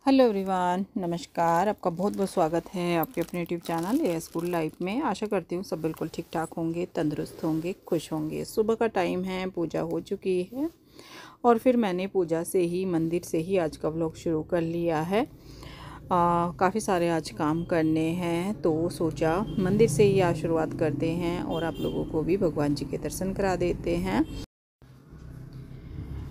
Hello everyone, नमस्कार। आपका बहुत बहुत स्वागत है आपके अपने यूट्यूब चैनल ए स्कूल लाइफ में। आशा करती हूँ सब बिल्कुल ठीक ठाक होंगे, तंदुरुस्त होंगे, खुश होंगे। सुबह का टाइम है, पूजा हो चुकी है और फिर मैंने पूजा से ही, मंदिर से ही आज का व्लॉग शुरू कर लिया है। काफ़ी सारे आज काम करने हैं तो सोचा मंदिर से ही आज शुरुआत करते हैं और आप लोगों को भी भगवान जी के दर्शन करा देते हैं।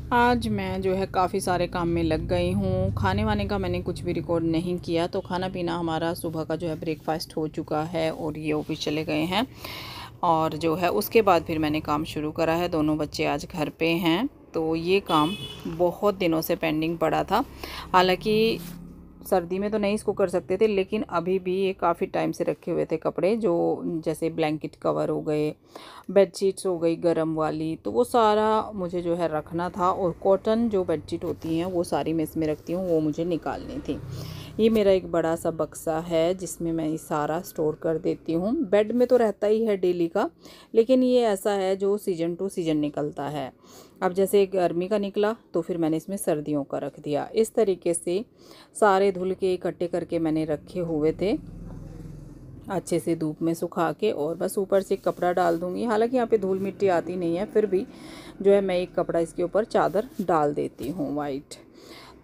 आज मैं जो है काफ़ी सारे काम में लग गई हूँ। खाने वाने का मैंने कुछ भी रिकॉर्ड नहीं किया, तो खाना पीना हमारा सुबह का जो है ब्रेकफास्ट हो चुका है और ये ऑफिस चले गए हैं। और जो है उसके बाद फिर मैंने काम शुरू करा है। दोनों बच्चे आज घर पे हैं तो ये काम बहुत दिनों से पेंडिंग पड़ा था। हालांकि सर्दी में तो नहीं इसको कर सकते थे, लेकिन अभी भी ये काफ़ी टाइम से रखे हुए थे कपड़े, जो जैसे ब्लैंकेट कवर हो गए, बेडशीट्स हो गई गरम वाली, तो वो सारा मुझे जो है रखना था। और कॉटन जो बेडशीट होती हैं वो सारी मैं इसमें रखती हूँ, वो मुझे निकालनी थी। ये मेरा एक बड़ा सा बक्सा है जिसमें मैं ये सारा स्टोर कर देती हूँ। बेड में तो रहता ही है डेली का, लेकिन ये ऐसा है जो सीज़न टू सीज़न निकलता है। अब जैसे गर्मी का निकला तो फिर मैंने इसमें सर्दियों का रख दिया। इस तरीके से सारे धुल के इकट्ठे करके मैंने रखे हुए थे, अच्छे से धूप में सुखा के। और बस ऊपर से एक कपड़ा डाल दूँगी। हालांकि यहाँ पे धूल मिट्टी आती नहीं है, फिर भी जो है मैं एक कपड़ा इसके ऊपर चादर डाल देती हूँ वाइट।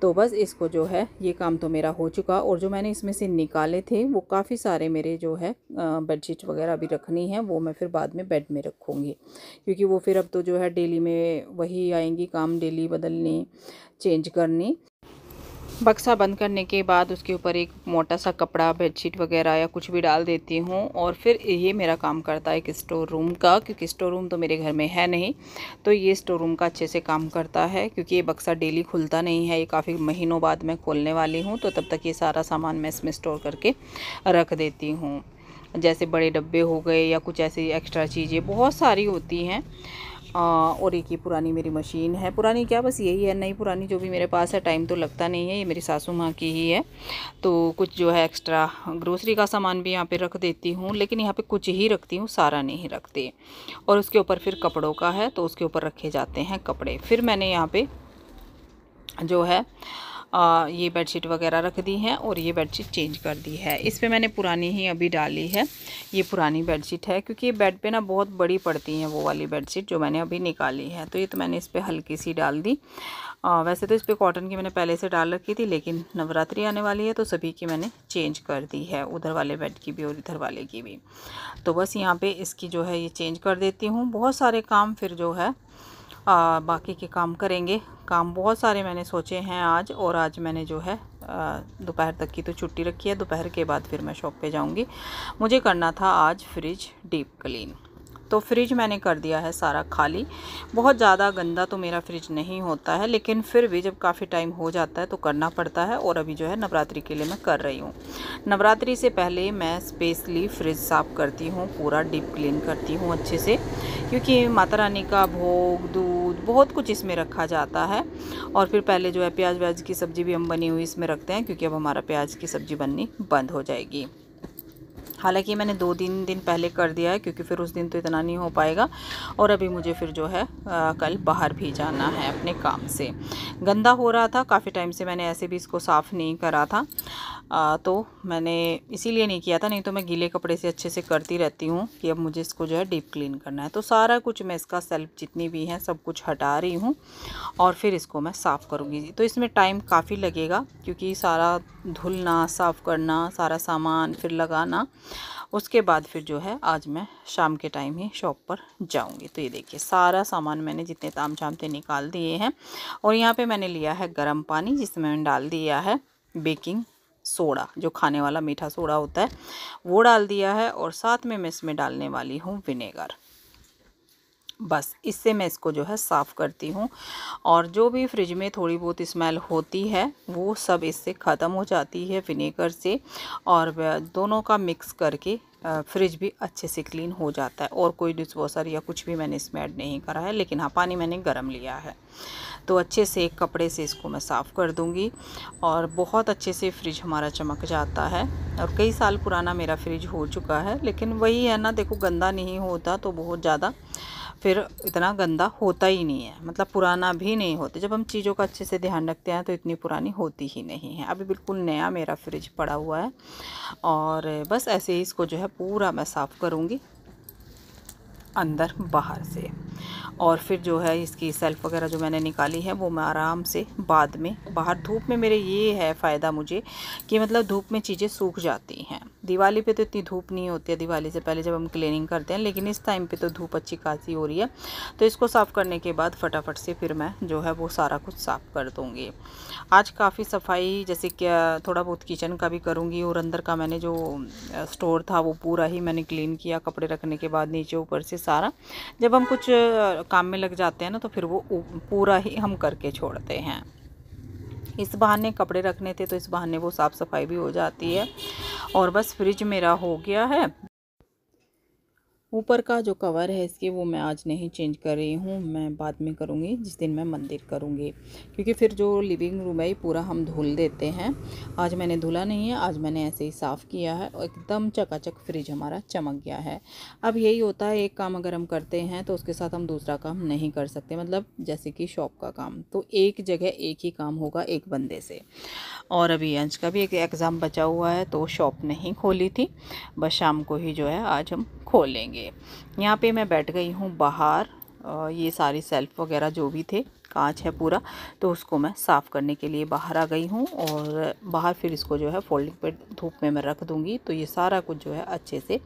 तो बस इसको जो है ये काम तो मेरा हो चुका। और जो मैंने इसमें से निकाले थे वो काफ़ी सारे मेरे जो है बेडशीट वगैरह अभी रखनी है, वो मैं फिर बाद में बेड में रखूँगी, क्योंकि वो फिर अब तो जो है डेली में वही आएंगी काम, डेली बदलनी, चेंज करनी। बक्सा बंद करने के बाद उसके ऊपर एक मोटा सा कपड़ा, बेडशीट वगैरह या कुछ भी डाल देती हूँ। और फिर ये मेरा काम करता है एक स्टोर रूम का, क्योंकि स्टोर रूम तो मेरे घर में है नहीं, तो ये स्टोर रूम का अच्छे से काम करता है। क्योंकि ये बक्सा डेली खुलता नहीं है, ये काफ़ी महीनों बाद मैं खोलने वाली हूँ, तो तब तक ये सारा सामान मैं इसमें स्टोर करके रख देती हूँ। जैसे बड़े डब्बे हो गए या कुछ ऐसी एक्स्ट्रा चीज़ें बहुत सारी होती हैं। और एक ये पुरानी मेरी मशीन है, पुरानी क्या बस यही है, नई पुरानी जो भी मेरे पास है, टाइम तो लगता नहीं है, ये मेरी सासू माँ की ही है। तो कुछ जो है एक्स्ट्रा ग्रोसरी का सामान भी यहाँ पे रख देती हूँ, लेकिन यहाँ पे कुछ ही रखती हूँ, सारा नहीं रखती। और उसके ऊपर फिर कपड़ों का है तो उसके ऊपर रखे जाते हैं कपड़े। फिर मैंने यहाँ पे जो है ये बेडशीट वगैरह रख दी हैं और ये बेडशीट चेंज कर दी है। इस पे मैंने पुरानी ही अभी डाली है, ये पुरानी बेडशीट है, क्योंकि ये बेड पे ना बहुत बड़ी पड़ती हैं वो वाली बेडशीट जो मैंने अभी निकाली है। तो ये तो मैंने इस पे हल्की सी डाल दी। वैसे तो इस पे कॉटन की मैंने पहले से डाल रखी थी, लेकिन नवरात्रि आने वाली है तो सभी की मैंने चेंज कर दी है, उधर वाले बेड की भी और इधर वाले की भी। तो बस यहाँ पर इसकी जो है ये चेंज कर देती हूँ। बहुत सारे काम फिर जो है बाकी के काम करेंगे। काम बहुत सारे मैंने सोचे हैं आज, और आज मैंने जो है दोपहर तक की तो छुट्टी रखी है। दोपहर के बाद फिर मैं शॉप पे जाऊंगी। मुझे करना था आज फ्रिज डीप क्लीन, तो फ्रिज मैंने कर दिया है सारा खाली। बहुत ज़्यादा गंदा तो मेरा फ्रिज नहीं होता है, लेकिन फिर भी जब काफ़ी टाइम हो जाता है तो करना पड़ता है। और अभी जो है नवरात्रि के लिए मैं कर रही हूँ। नवरात्रि से पहले मैं स्पेशली फ्रिज साफ़ करती हूँ, पूरा डीप क्लीन करती हूँ अच्छे से, क्योंकि माता रानी का भोग, दूध, बहुत कुछ इसमें रखा जाता है। और फिर पहले जो है प्याज व्याज की सब्ज़ी भी हम बनी हुई इसमें रखते हैं, क्योंकि अब हमारा प्याज की सब्ज़ी बननी बंद हो जाएगी। हालांकि मैंने 2-3 दिन पहले कर दिया है, क्योंकि फिर उस दिन तो इतना नहीं हो पाएगा। और अभी मुझे फिर जो है कल बाहर भी जाना है अपने काम से। गंदा हो रहा था काफ़ी टाइम से, मैंने ऐसे भी इसको साफ़ नहीं करा था। तो मैंने इसीलिए नहीं किया था, नहीं तो मैं गीले कपड़े से अच्छे से करती रहती हूँ कि अब मुझे इसको जो है डीप क्लीन करना है। तो सारा कुछ मैं इसका सेल्फ जितनी भी है सब कुछ हटा रही हूँ और फिर इसको मैं साफ़ करूँगी। तो इसमें टाइम काफ़ी लगेगा, क्योंकि सारा धुलना, साफ़ करना, सारा सामान फिर लगाना, उसके बाद फिर जो है आज मैं शाम के टाइम ही शॉप पर जाऊंगी। तो ये देखिए सारा सामान मैंने जितने ताम झाम थे निकाल दिए हैं। और यहाँ पे मैंने लिया है गर्म पानी, जिसमें मैंने डाल दिया है बेकिंग सोडा, जो खाने वाला मीठा सोडा होता है, वो डाल दिया है। और साथ में मैं इसमें डालने वाली हूँ विनेगर। बस इससे मैं इसको जो है साफ़ करती हूँ। और जो भी फ्रिज में थोड़ी बहुत स्मेल होती है वो सब इससे ख़त्म हो जाती है विनेगर से। और दोनों का मिक्स करके फ्रिज भी अच्छे से क्लीन हो जाता है। और कोई डिशवॉशर या कुछ भी मैंने इसमें ऐड नहीं करा है, लेकिन हाँ पानी मैंने गर्म लिया है। तो अच्छे से एक कपड़े से इसको मैं साफ़ कर दूँगी और बहुत अच्छे से फ्रिज हमारा चमक जाता है। और कई साल पुराना मेरा फ्रिज हो चुका है, लेकिन वही है ना, देखो गंदा नहीं होता तो बहुत ज़्यादा फिर इतना गंदा होता ही नहीं है, मतलब पुराना भी नहीं होता। जब हम चीज़ों का अच्छे से ध्यान रखते हैं तो इतनी पुरानी होती ही नहीं है। अभी बिल्कुल नया मेरा फ्रिज पड़ा हुआ है और बस ऐसे ही इसको जो है पूरा मैं साफ़ करूँगी अंदर बाहर से। और फिर जो है इसकी सेल्फ़ वगैरह जो मैंने निकाली है वो मैं आराम से बाद में बाहर धूप में, मेरे ये है फ़ायदा मुझे कि मतलब धूप में चीज़ें सूख जाती हैं। दिवाली पे तो इतनी धूप नहीं होती है, दिवाली से पहले जब हम क्लीनिंग करते हैं, लेकिन इस टाइम पे तो धूप अच्छी खासी हो रही है। तो इसको साफ़ करने के बाद फटाफट से फिर मैं जो है वो सारा कुछ साफ़ कर दूँगी। आज काफ़ी सफाई, जैसे कि थोड़ा बहुत किचन का भी करूँगी और अंदर का मैंने जो स्टोर था वो पूरा ही मैंने क्लीन किया कपड़े रखने के बाद, नीचे ऊपर से सारा। जब हम कुछ काम में लग जाते हैं ना तो फिर वो पूरा ही हम करके छोड़ते हैं। इस बहाने कपड़े रखने थे तो इस बहाने वो साफ़ सफाई भी हो जाती है। और बस फ्रिज मेरा हो गया है। ऊपर का जो कवर है इसके वो मैं आज नहीं चेंज कर रही हूँ, मैं बाद में करूँगी जिस दिन मैं मंदिर करूँगी, क्योंकि फिर जो लिविंग रूम है पूरा हम धुल देते हैं। आज मैंने धुला नहीं है, आज मैंने ऐसे ही साफ़ किया है और एकदम चकाचक फ्रिज हमारा चमक गया है। अब यही होता है, एक काम अगर हम करते हैं तो उसके साथ हम दूसरा काम नहीं कर सकते, मतलब जैसे कि शॉप का काम, तो एक जगह एक ही काम होगा एक बंदे से। और अभी अंश का भी एक एग्ज़ाम बचा हुआ है तो शॉप नहीं खोली थी, बस शाम को ही जो है आज हम खोलेंगे। यहाँ पे मैं बैठ गई हूँ बाहर, ये सारी सेल्फ वगैरह जो भी थे, कांच है पूरा, तो उसको मैं साफ़ करने के लिए बाहर आ गई हूँ। और बाहर फिर इसको जो है फोल्डिंग पे धूप में मैं रख दूँगी तो ये सारा कुछ जो है अच्छे से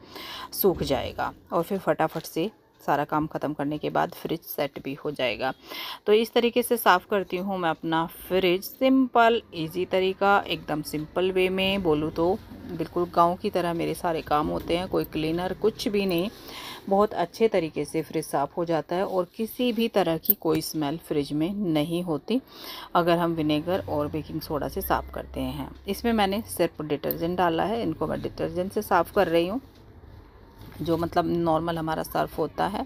सूख जाएगा और फिर फटाफट से सारा काम ख़त्म करने के बाद फ्रिज सेट भी हो जाएगा। तो इस तरीके से साफ़ करती हूँ मैं अपना फ्रिज। सिंपल इजी तरीका, एकदम सिंपल वे में बोलूँ तो बिल्कुल गांव की तरह मेरे सारे काम होते हैं, कोई क्लीनर कुछ भी नहीं। बहुत अच्छे तरीके से फ्रिज साफ़ हो जाता है और किसी भी तरह की कोई स्मेल फ्रिज में नहीं होती अगर हम विनेगर और बेकिंग सोडा से साफ़ करते हैं। इसमें मैंने सिर्फ डिटर्जेंट डाला है, इनको मैं डिटर्जेंट से साफ़ कर रही हूँ, जो मतलब नॉर्मल हमारा सर्फ होता है,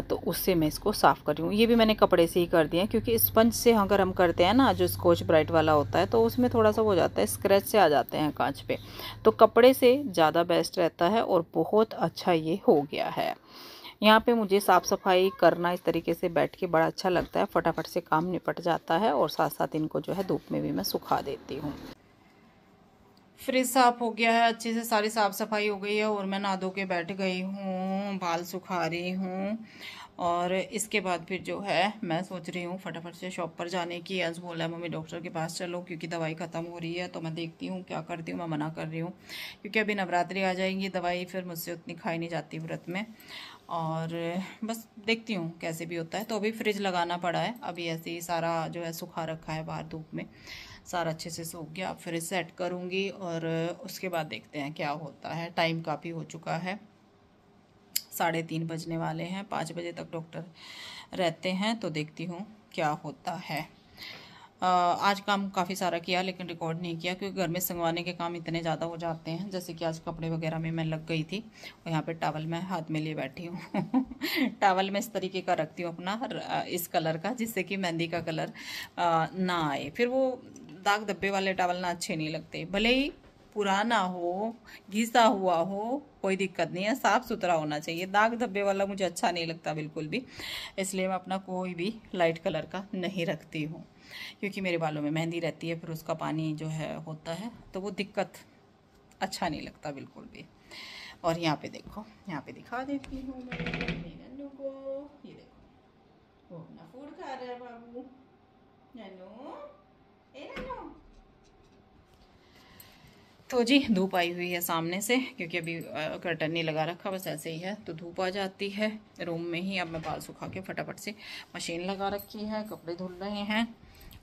तो उससे मैं इसको साफ़ कर रही हूँ। ये भी मैंने कपड़े से ही कर दिया क्योंकि स्पंज से अगर हम करते हैं ना, जो स्कॉच ब्राइट वाला होता है, तो उसमें थोड़ा सा हो जाता है, स्क्रैच से आ जाते हैं कांच पे, तो कपड़े से ज़्यादा बेस्ट रहता है और बहुत अच्छा ये हो गया है। यहाँ पे मुझे साफ़ सफाई करना इस तरीके से बैठ के बड़ा अच्छा लगता है, फटाफट से काम निपट जाता है और साथ साथ इनको जो है धूप में भी मैं सुखा देती हूँ। फ्रिज साफ़ हो गया है, अच्छे से सारी साफ़ सफाई हो गई है और मैं नहा धो के बैठ गई हूँ, बाल सुखा रही हूँ। और इसके बाद फिर जो है मैं सोच रही हूँ फटाफट से शॉप पर जाने की। आज बोला है मम्मी डॉक्टर के पास चलो क्योंकि दवाई ख़त्म हो रही है, तो मैं देखती हूँ क्या करती हूँ। मैं मना कर रही हूँ क्योंकि अभी नवरात्रि आ जाएंगी, दवाई फिर मुझसे उतनी खाई नहीं जाती व्रत में, और बस देखती हूँ कैसे भी होता है। तो अभी फ्रिज लगाना पड़ा है, अभी ऐसे ही सारा जो है सुखा रखा है बाहर धूप में, सारा अच्छे से सूख गया। अब फ्रिज सेट करूँगी और उसके बाद देखते हैं क्या होता है। टाइम काफ़ी हो चुका है, 3:30 बजने वाले हैं, 5 बजे तक डॉक्टर रहते हैं, तो देखती हूँ क्या होता है। आज काम काफ़ी सारा किया लेकिन रिकॉर्ड नहीं किया क्योंकि घर में संगवाने के काम इतने ज़्यादा हो जाते हैं। जैसे कि आज कपड़े वगैरह में मैं लग गई थी और यहाँ पे टॉवल मैं हाथ में लिए बैठी हूँ टॉवल मैं इस तरीके का रखती हूँ अपना, इस कलर का, जिससे कि मेहंदी का कलर ना आए। फिर वो दाग धब्बे वाले टॉवल ना अच्छे नहीं लगते, भले ही पुराना हो, घिसा हुआ हो, कोई दिक्कत नहीं है, साफ़ सुथरा होना चाहिए। दाग धब्बे वाला मुझे अच्छा नहीं लगता बिल्कुल भी, इसलिए मैं अपना कोई भी लाइट कलर का नहीं रखती हूँ क्योंकि मेरे बालों में मेहंदी रहती है, फिर उसका पानी जो है होता है तो वो दिक्कत अच्छा नहीं लगता बिल्कुल भी। और यहाँ पे देखो, यहाँ पे दिखा देती हूँ मैं नन्नू को, ये देखो वो अपना फूड खा रहा है बाबू। नन्नू, ए नन्नू। तो जी धूप आई हुई है सामने से क्योंकि अभी कर्टन नहीं लगा रखा, बस ऐसे ही है तो धूप आ जाती है रूम में ही। अब मैं बाल सुखा के फटाफट से मशीन लगा रखी है, कपड़े धुल रहे हैं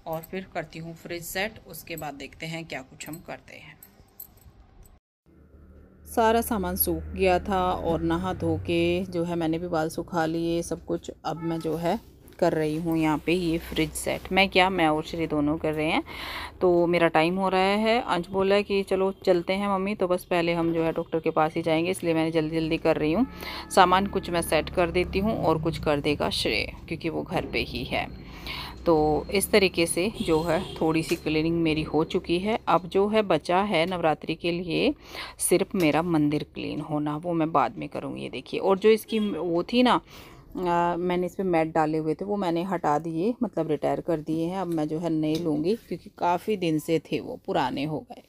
और फिर करती हूँ फ्रिज सेट। उसके बाद देखते हैं क्या कुछ हम करते हैं। सारा सामान सूख गया था और नहा धो के जो है मैंने भी बाल सुखा लिए सब कुछ। अब मैं जो है कर रही हूँ यहाँ पे ये फ्रिज सेट। मैं और श्री दोनों कर रहे हैं, तो मेरा टाइम हो रहा है। अंश बोला है कि चलो चलते हैं मम्मी, तो बस पहले हम जो है डॉक्टर के पास ही जाएंगे, इसलिए मैंने जल्दी जल्दी कर रही हूँ। सामान कुछ मैं सेट कर देती हूँ और कुछ कर देगा श्रेय क्योंकि वो घर पे ही है। तो इस तरीके से जो है थोड़ी सी क्लीनिंग मेरी हो चुकी है। अब जो है बचा है नवरात्रि के लिए सिर्फ मेरा मंदिर क्लीन होना, वो मैं बाद में करूँगी। ये देखिए, और जो इसकी वो थी ना मैंने इस पे मैट डाले हुए थे वो मैंने हटा दिए, मतलब रिटायर कर दिए हैं। अब मैं जो है नए लूँगी क्योंकि काफ़ी दिन से थे, वो पुराने हो गए।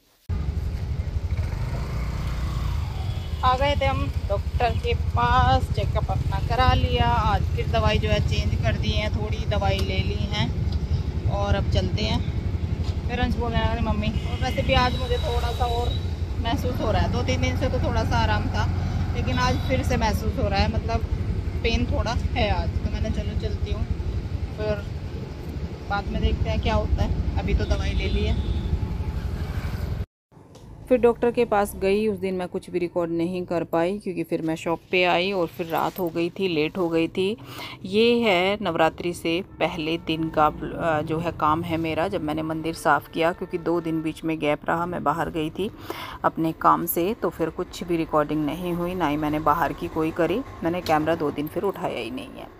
आ गए थे हम डॉक्टर के पास, चेकअप अपना करा लिया। आज फिर दवाई जो है चेंज कर दी है, थोड़ी दवाई ले ली हैं और अब चलते हैं। पेरेंट्स बोलने लगे मम्मी, और वैसे भी आज मुझे थोड़ा सा और महसूस हो रहा है। 2-3 दिन से तो थोड़ा सा आराम था, लेकिन आज फिर से महसूस हो रहा है, मतलब पेन थोड़ा है आज। तो मैंने चलो चलती हूँ, फिर बाद में देखते हैं क्या होता है। अभी तो दवाई ले ली है। फिर डॉक्टर के पास गई। उस दिन मैं कुछ भी रिकॉर्ड नहीं कर पाई क्योंकि फिर मैं शॉप पे आई और फिर रात हो गई थी, लेट हो गई थी। ये है नवरात्रि से पहले दिन का जो है काम है मेरा, जब मैंने मंदिर साफ़ किया, क्योंकि 2 दिन बीच में गैप रहा, मैं बाहर गई थी अपने काम से, तो फिर कुछ भी रिकॉर्डिंग नहीं हुई, ना ही मैंने बाहर की कोई करी। मैंने कैमरा 2 दिन फिर उठाया ही नहीं है।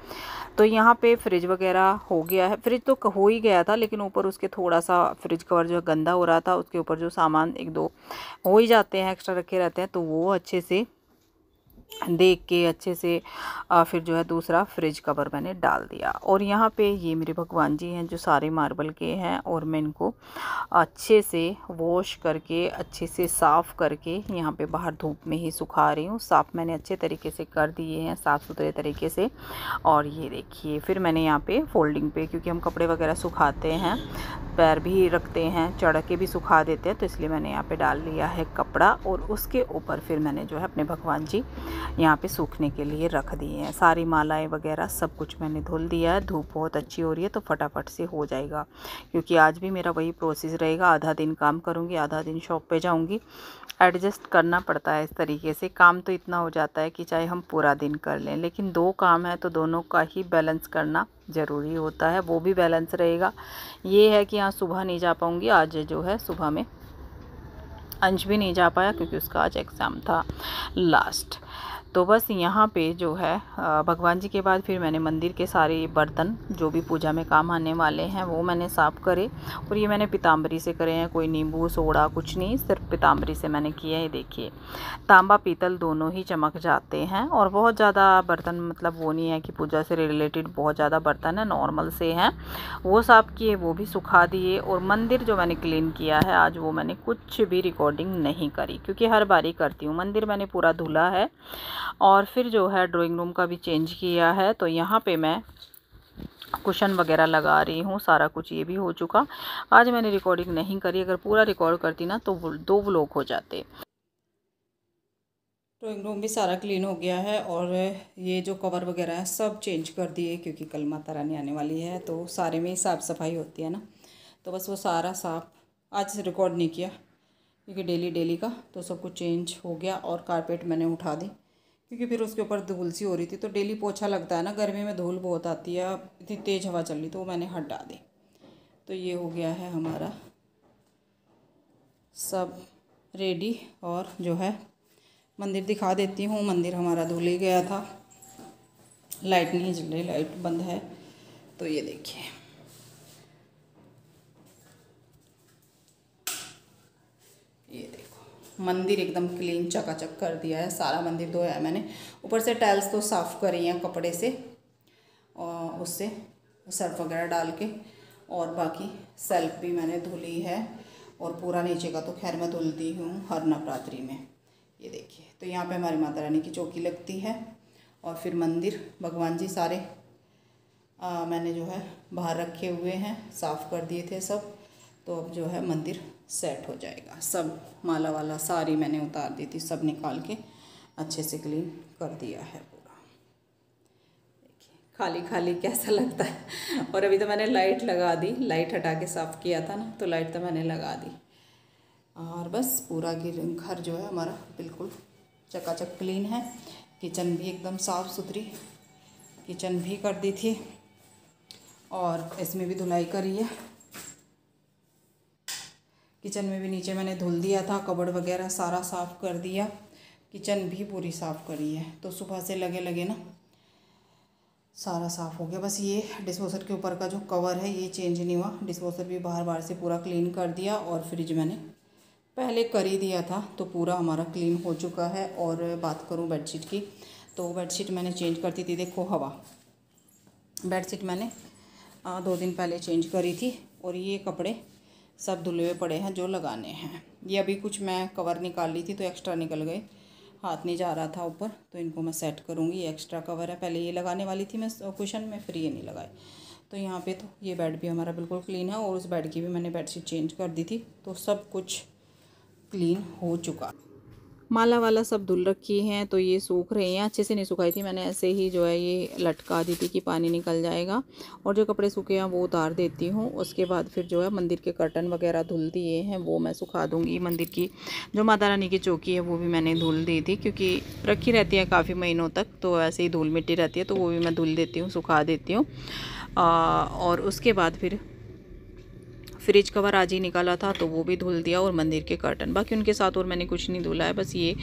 तो यहाँ पे फ्रिज वगैरह हो गया है, फ्रिज तो हो ही गया था, लेकिन ऊपर उसके थोड़ा सा फ्रिज कवर जो गंदा हो रहा था, उसके ऊपर जो सामान 1-2 हो ही जाते हैं, एक्स्ट्रा रखे रहते हैं, तो वो अच्छे से देख के अच्छे से फिर जो है दूसरा फ्रिज कवर मैंने डाल दिया। और यहाँ पे ये मेरे भगवान जी हैं जो सारे मार्बल के हैं, और मैं इनको अच्छे से वॉश करके अच्छे से साफ़ करके यहाँ पे बाहर धूप में ही सुखा रही हूँ। साफ़ मैंने अच्छे तरीके से कर दिए हैं, साफ़ सुथरे तरीके से। और ये देखिए, फिर मैंने यहाँ पे फोल्डिंग पे, क्योंकि हम कपड़े वगैरह सुखाते हैं, पैर भी रखते हैं, चढ़ के भी सुखा देते हैं, तो इसलिए मैंने यहाँ पे डाल लिया है कपड़ा, और उसके ऊपर फिर मैंने जो है अपने भगवान जी यहाँ पे सूखने के लिए रख दिए हैं। सारी मालाएं वगैरह सब कुछ मैंने धुल दिया है। धूप बहुत अच्छी हो रही है तो फटाफट से हो जाएगा, क्योंकि आज भी मेरा वही प्रोसेस रहेगा। आधा दिन काम करूँगी, आधा दिन शॉप पे जाऊँगी। एडजस्ट करना पड़ता है इस तरीके से। काम तो इतना हो जाता है कि चाहे हम पूरा दिन कर लें, लेकिन 2 काम है तो दोनों का ही बैलेंस करना ज़रूरी होता है, वो भी बैलेंस रहेगा। ये है कि हाँ, सुबह नहीं जा पाऊँगी, आज जो है सुबह में अंश भी नहीं जा पाया क्योंकि उसका आज एग्ज़ाम था लास्ट। तो बस यहाँ पे जो है भगवान जी के बाद फिर मैंने मंदिर के सारे बर्तन जो भी पूजा में काम आने वाले हैं वो मैंने साफ़ करे, और ये मैंने पीताम्बरी से करे हैं, कोई नींबू सोडा कुछ नहीं, सिर्फ पीताम्बरी से मैंने किया है। देखिए, तांबा पीतल दोनों ही चमक जाते हैं, और बहुत ज़्यादा बर्तन, मतलब वो नहीं है कि पूजा से रिलेटेड बहुत ज़्यादा बर्तन है, नॉर्मल से हैं, वो साफ़ किए, वो भी सुखा दिए। और मंदिर जो मैंने क्लीन किया है आज, वो मैंने कुछ भी रिकॉर्डिंग नहीं करी क्योंकि हर बारी करती हूँ। मंदिर मैंने पूरा धुला है, और फिर जो है ड्राइंग रूम का भी चेंज किया है, तो यहाँ पे मैं कुशन वगैरह लगा रही हूँ, सारा कुछ ये भी हो चुका। आज मैंने रिकॉर्डिंग नहीं करी, अगर पूरा रिकॉर्ड करती ना तो 2 व्लॉग हो जाते। ड्राइंग रूम भी सारा क्लीन हो गया है, और ये जो कवर वगैरह है सब चेंज कर दिए, क्योंकि कल माता रानी आने वाली है तो सारे में ही साफ़ सफाई होती है ना, तो बस वो सारा साफ़ आज रिकॉर्ड नहीं किया क्योंकि डेली का तो सब कुछ चेंज हो गया। और कारपेट मैंने उठा दी क्योंकि फिर उसके ऊपर धूल सी हो रही थी, तो डेली पोछा लगता है ना, गर्मी में धूल बहुत आती है, इतनी तेज़ हवा चल रही तो वो मैंने हटा दी। तो ये हो गया है हमारा सब रेडी। और जो है मंदिर दिखा देती हूँ। मंदिर हमारा धुल ही गया था, लाइट नहीं जल रही, लाइट बंद है। तो ये देखिए, ये देखो, मंदिर एकदम क्लीन चकाचक कर दिया है, सारा मंदिर धोया है मैंने। ऊपर से टाइल्स तो साफ़ करी हैं कपड़े से, और उससे सर्फ वगैरह डाल के, और बाकी सेल्फ भी मैंने धुली है, और पूरा नीचे का तो खैर मैं धुलती हूँ हर नवरात्रि में। ये देखिए, तो यहाँ पे हमारी माता रानी की चौकी लगती है, और फिर मंदिर भगवान जी सारे मैंने जो है बाहर रखे हुए हैं, साफ़ कर दिए थे सब। तो अब जो है मंदिर सेट हो जाएगा। सब माला वाला सारी मैंने उतार दी थी, सब निकाल के अच्छे से क्लीन कर दिया है पूरा। देखिए खाली खाली कैसा लगता है। और अभी तो मैंने लाइट लगा दी, लाइट हटा के साफ़ किया था ना, तो लाइट तो मैंने लगा दी। और बस पूरा घर जो है हमारा बिल्कुल चकाचक क्लीन है। किचन भी एकदम साफ़ सुथरी किचन भी कर दी थी, और इसमें भी धुलाई करी है। किचन में भी नीचे मैंने धुल दिया था, कबर्ड वगैरह सारा साफ़ कर दिया, किचन भी पूरी साफ़ करी है। तो सुबह से लगे लगे ना सारा साफ़ हो गया। बस ये डिस्पोज़र के ऊपर का जो कवर है ये चेंज नहीं हुआ, डिस्पोज़र भी बाहर से पूरा क्लीन कर दिया, और फ्रिज मैंने पहले कर ही दिया था, तो पूरा हमारा क्लीन हो चुका है। और बात करूं बेडशीट की, तो बेडशीट मैंने चेंज करती थी, देखो हवा, बेडशीट मैंने 2 दिन पहले चेंज करी थी। और ये कपड़े सब धुले हुए पड़े हैं जो लगाने हैं। ये अभी कुछ मैं कवर निकाल ली थी तो एक्स्ट्रा निकल गए, हाथ नहीं जा रहा था ऊपर, तो इनको मैं सेट करूँगी। ये एक्स्ट्रा कवर है, पहले ये लगाने वाली थी मैं कुशन में, फिर ये नहीं लगाए। तो यहाँ पे तो ये बेड भी हमारा बिल्कुल क्लीन है और उस बेड की भी मैंने बेडशीट चेंज कर दी थी, तो सब कुछ क्लीन हो चुका। माला वाला सब धुल रखी हैं, तो ये सूख रही हैं। अच्छे से नहीं सुखाई थी मैंने, ऐसे ही जो है ये लटका दी थी कि पानी निकल जाएगा। और जो कपड़े सूखे हैं वो उतार देती हूँ। उसके बाद फिर जो है मंदिर के कर्टन वगैरह धुल दिए हैं, वो मैं सुखा दूँगी। मंदिर की जो माता रानी की चौकी है वो भी मैंने धुल दी थी, क्योंकि रखी रहती है काफ़ी महीनों तक, तो ऐसे ही धूल मिट्टी रहती है, तो वो भी मैं धुल देती हूँ, सुखा देती हूँ। और उसके बाद फिर फ्रिज कवर आज ही निकाला था तो वो भी धुल दिया, और मंदिर के कर्टन। बाकी उनके साथ और मैंने कुछ नहीं धुला है, बस ये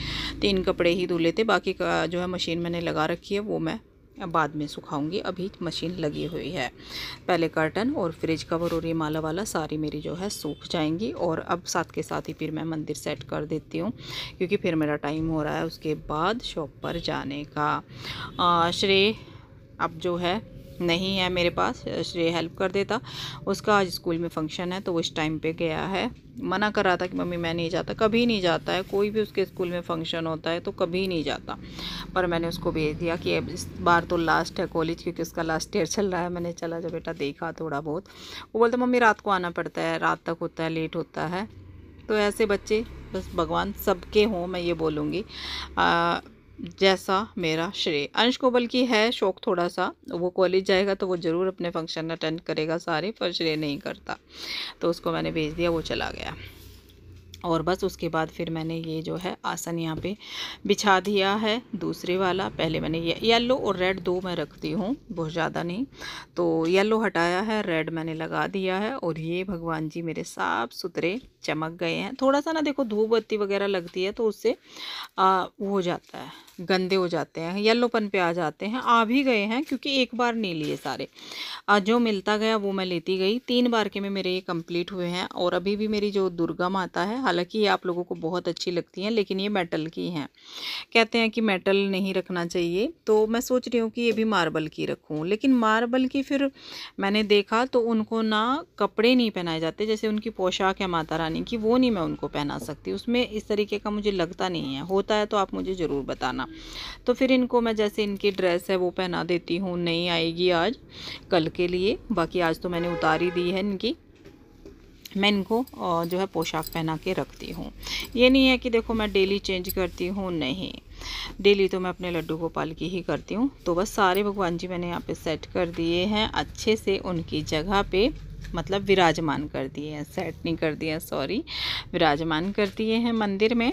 3 कपड़े ही धुले थे। बाकी का जो है मशीन मैंने लगा रखी है, वो मैं बाद में सुखाऊंगी। अभी मशीन लगी हुई है। पहले कर्टन और फ्रिज कवर और ये माला वाला सारी मेरी जो है सूख जाएंगी। और अब साथ के साथ ही फिर मैं मंदिर सेट कर देती हूँ, क्योंकि फिर मेरा टाइम हो रहा है उसके बाद शॉप पर जाने का। श्रेय अब जो है नहीं है मेरे पास, श्रेय हेल्प कर देता। उसका आज स्कूल में फंक्शन है तो वो इस टाइम पे गया है। मना कर रहा था कि मम्मी मैं नहीं जाता, कभी नहीं जाता है, कोई भी उसके स्कूल में फंक्शन होता है तो कभी नहीं जाता। पर मैंने उसको भेज दिया कि अब इस बार तो लास्ट है कॉलेज, क्योंकि उसका लास्ट ईयर चल रहा है। मैंने चला जा बेटा, देखा थोड़ा बहुत। वो बोलता मम्मी रात को आना पड़ता है, रात तक होता है, लेट होता है। तो ऐसे बच्चे बस भगवान सबके हों, मैं ये बोलूँगी। जैसा मेरा श्रेय। अंश को बल्कि है शौक थोड़ा सा, वो कॉलेज जाएगा तो वो ज़रूर अपने फंक्शन अटेंड करेगा सारे, पर श्रेय नहीं करता। तो उसको मैंने भेज दिया, वो चला गया। और बस उसके बाद फिर मैंने ये जो है आसन यहाँ पे बिछा दिया है, दूसरे वाला। पहले मैंने ये येलो और रेड 2 मैं रखती हूँ, बहुत ज़्यादा नहीं। तो येलो हटाया है, रेड मैंने लगा दिया है। और ये भगवान जी मेरे साफ सुथरे चमक गए हैं। थोड़ा सा ना देखो धूप बत्ती वगैरह लगती है तो उससे वो हो जाता है, गंदे हो जाते हैं, येलोपन पे आ जाते हैं। आ भी गए हैं क्योंकि एक बार नहीं लिए सारे, जो मिलता गया वो मैं लेती गई। 3 बार के में मेरे ये कंप्लीट हुए हैं। और अभी भी मेरी जो दुर्गा माता है, हालांकि ये आप लोगों को बहुत अच्छी लगती हैं, लेकिन ये मेटल की हैं। कहते हैं कि मेटल नहीं रखना चाहिए, तो मैं सोच रही हूँ कि ये भी मार्बल की रखूँ। लेकिन मार्बल की फिर मैंने देखा तो उनको ना कपड़े नहीं पहनाए जाते, जैसे उनकी पोशाक है माता रानी की, वो नहीं मैं उनको पहना सकती। उसमें इस तरीके का मुझे लगता नहीं है, होता है तो आप मुझे ज़रूर बताना। तो फिर इनको मैं जैसे इनकी ड्रेस है वो पहना देती हूँ, नहीं आएगी आज कल के लिए। बाकी आज तो मैंने उतारी दी है इनकी, मैं इनको जो है पोशाक पहना के रखती हूँ। ये नहीं है कि देखो मैं डेली चेंज करती हूँ, नहीं, डेली तो मैं अपने लड्डू गोपाल की ही करती हूँ। तो बस सारे भगवान जी मैंने यहाँ पे सेट कर दिए हैं, अच्छे से उनकी जगह पे, मतलब विराजमान कर दिए हैं, सेट नहीं कर दिए हैं, सॉरी, विराजमान कर दिए हैं मंदिर में।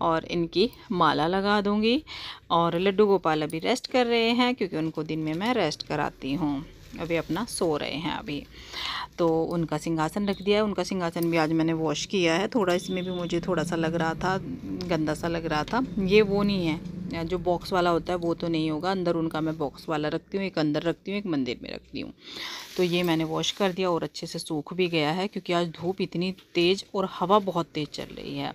और इनकी माला लगा दूँगी। और लड्डू गोपाल अभी रेस्ट कर रहे हैं, क्योंकि उनको दिन में मैं रेस्ट कराती हूँ, अभी अपना सो रहे हैं अभी। तो उनका सिंहासन रख दिया है। उनका सिंहासन भी आज मैंने वॉश किया है। थोड़ा इसमें भी मुझे थोड़ा सा लग रहा था, गंदा सा लग रहा था। ये वो नहीं है जो बॉक्स वाला होता है, वो तो नहीं होगा। अंदर उनका मैं बॉक्स वाला रखती हूँ, एक अंदर रखती हूँ, एक मंदिर में रखती हूँ। तो ये मैंने वॉश कर दिया और अच्छे से सूख भी गया है, क्योंकि आज धूप इतनी तेज़ और हवा बहुत तेज़ चल रही है।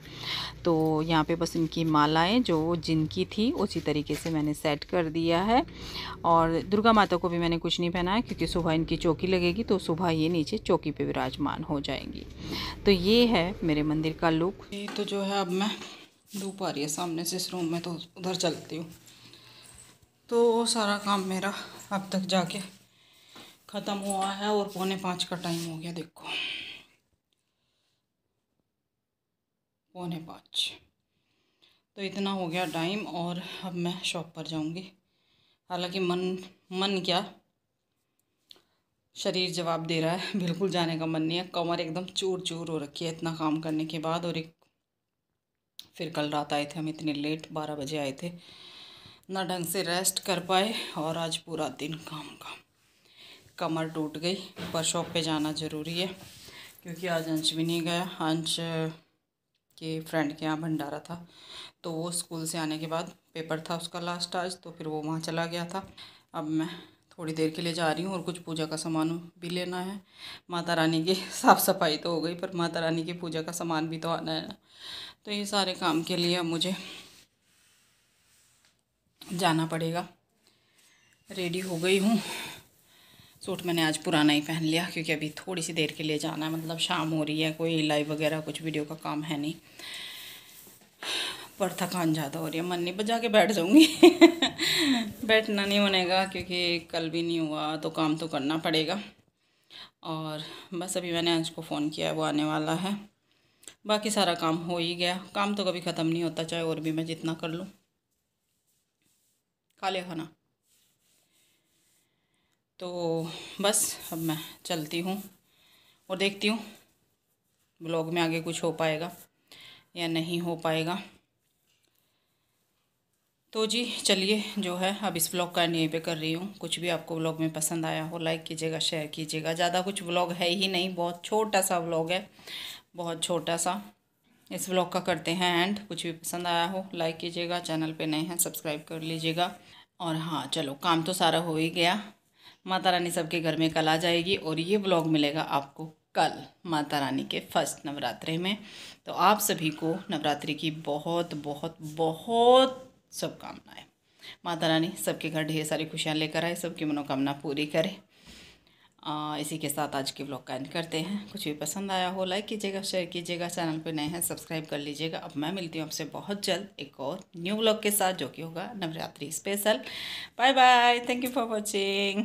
तो यहाँ पे बस इनकी मालाएं जो जिनकी थी उसी तरीके से मैंने सेट कर दिया है। और दुर्गा माता को भी मैंने कुछ नहीं पहना है, क्योंकि सुबह इनकी चौकी लगेगी तो सुबह ये नीचे चौकी पे विराजमान हो जाएंगी। तो ये है मेरे मंदिर का लुक। ये तो जो है अब मैं धूप आ रही है सामने से इस रूम में, तो उधर चलती हूँ। तो सारा काम मेरा अब तक जाके ख़त्म हुआ है और 4:45 का टाइम हो गया, देखो 4:45। तो इतना हो गया टाइम और अब मैं शॉप पर जाऊंगी। हालांकि मन क्या, शरीर जवाब दे रहा है, बिल्कुल जाने का मन नहीं है। कमर एकदम चूर चूर हो रखी है इतना काम करने के बाद। और एक फिर कल रात आए थे हम इतने लेट, 12 बजे आए थे, ना ढंग से रेस्ट कर पाए, और आज पूरा दिन काम, कमर टूट गई। पर शॉप पे जाना ज़रूरी है, क्योंकि आज अंश भी नहीं गया। अंश के फ्रेंड के यहाँ भंडारा था, तो वो स्कूल से आने के बाद पेपर था उसका लास्ट आज, तो फिर वो वहाँ चला गया था। अब मैं थोड़ी देर के लिए जा रही हूँ और कुछ पूजा का सामान भी लेना है। माता रानी की साफ़ सफाई तो हो गई, पर माता रानी की पूजा का सामान भी तो आना है ना। तो ये सारे काम के लिए अब मुझे जाना पड़ेगा। रेडी हो गई हूँ। सूट मैंने आज पुराना ही पहन लिया क्योंकि अभी थोड़ी सी देर के लिए जाना है, मतलब शाम हो रही है, कोई लाइव वगैरह कुछ वीडियो का काम है नहीं, पर थकान ज़्यादा हो रही है, मन नहीं, बजा के बैठ जाऊँगी बैठना नहीं बनेगा क्योंकि कल भी नहीं हुआ तो काम तो करना पड़ेगा। और बस अभी मैंने अंश को फ़ोन किया है, वो आने वाला है, बाकी सारा काम हो ही गया। काम तो कभी ख़त्म नहीं होता, चाहे और भी मैं जितना कर लूँ। खा लिया खाना? तो बस अब मैं चलती हूँ और देखती हूँ ब्लॉग में आगे कुछ हो पाएगा या नहीं हो पाएगा। तो जी चलिए, जो है अब इस व्लॉग का एंड यहीं पे कर रही हूँ। कुछ भी आपको व्लॉग में पसंद आया हो लाइक कीजिएगा, शेयर कीजिएगा। ज़्यादा कुछ व्लॉग है ही नहीं, बहुत छोटा सा व्लॉग है, बहुत छोटा सा। इस व्लॉग का करते हैं एंड। कुछ भी पसंद आया हो लाइक कीजिएगा, चैनल पे नए हैं सब्सक्राइब कर लीजिएगा। और हाँ चलो, काम तो सारा हो ही गया। माता रानी सबके घर में कल आ जाएगी और ये व्लॉग मिलेगा आपको कल माता रानी के फर्स्ट नवरात्रे में। तो आप सभी को नवरात्रि की बहुत बहुत बहुत शुभकामनाएं। माता रानी सबके घर ढेर सारी खुशियाँ लेकर आए, सबकी मनोकामना पूरी करे। इसी के साथ आज के व्लॉग का एंड करते हैं। कुछ भी पसंद आया हो लाइक कीजिएगा, शेयर कीजिएगा, चैनल पे नए हैं सब्सक्राइब कर लीजिएगा। अब मैं मिलती हूँ आपसे बहुत जल्द एक और न्यू व्लॉग के साथ, जो कि होगा Navratri special. Bye bye, thank you for watching.